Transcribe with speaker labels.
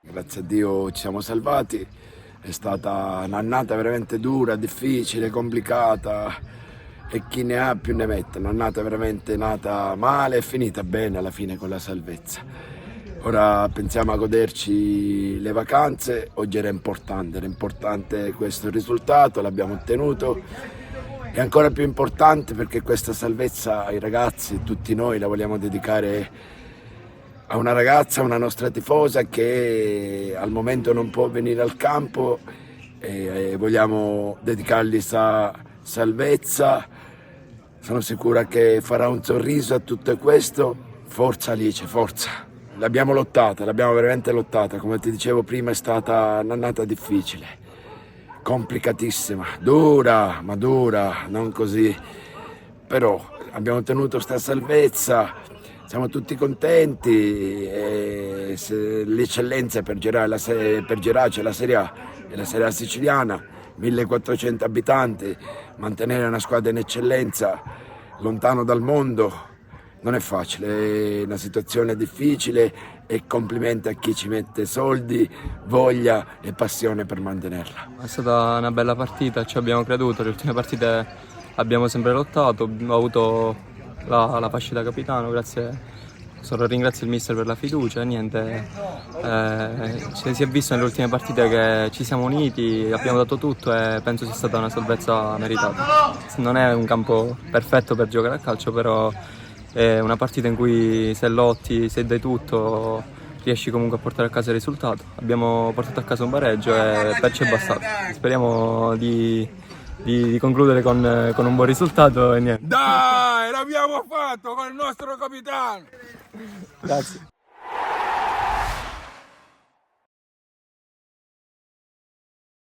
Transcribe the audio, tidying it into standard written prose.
Speaker 1: Grazie a Dio ci siamo salvati, è stata un'annata veramente dura, difficile, complicata e chi ne ha più ne mette, un'annata veramente nata male e finita bene alla fine con la salvezza. Ora pensiamo a goderci le vacanze, oggi era importante questo risultato, l'abbiamo ottenuto. È ancora più importante perché questa salvezza ai ragazzi, tutti noi la vogliamo dedicare a una ragazza, una nostra tifosa che al momento non può venire al campo e vogliamo dedicargli sta salvezza. Sono sicura che farà un sorriso a tutto questo. Forza Alice, forza. L'abbiamo veramente lottata. Come ti dicevo prima è stata un'annata difficile, complicatissima, dura, ma dura, non così. Però abbiamo ottenuto sta salvezza, siamo tutti contenti e l'eccellenza per Gerà c'è la Serie A e la Serie A siciliana, 1400 abitanti, mantenere una squadra in eccellenza lontano dal mondo non è facile, è una situazione difficile e complimenti a chi ci mette soldi, voglia e passione per mantenerla.
Speaker 2: È stata una bella partita, ci abbiamo creduto, le ultime partite abbiamo sempre lottato, ho avuto la fascia da capitano, ringrazio il mister per la fiducia e niente, si è visto nelle ultime partite che ci siamo uniti, abbiamo dato tutto e penso sia stata una salvezza meritata. Non è un campo perfetto per giocare a calcio, però è una partita in cui se lotti, se dai tutto, riesci comunque a portare a casa il risultato. Abbiamo portato a casa un pareggio e perciò è bastato. Speriamo di concludere con un buon risultato e niente.
Speaker 3: Dai, l'abbiamo fatto con il nostro capitano!
Speaker 2: Grazie.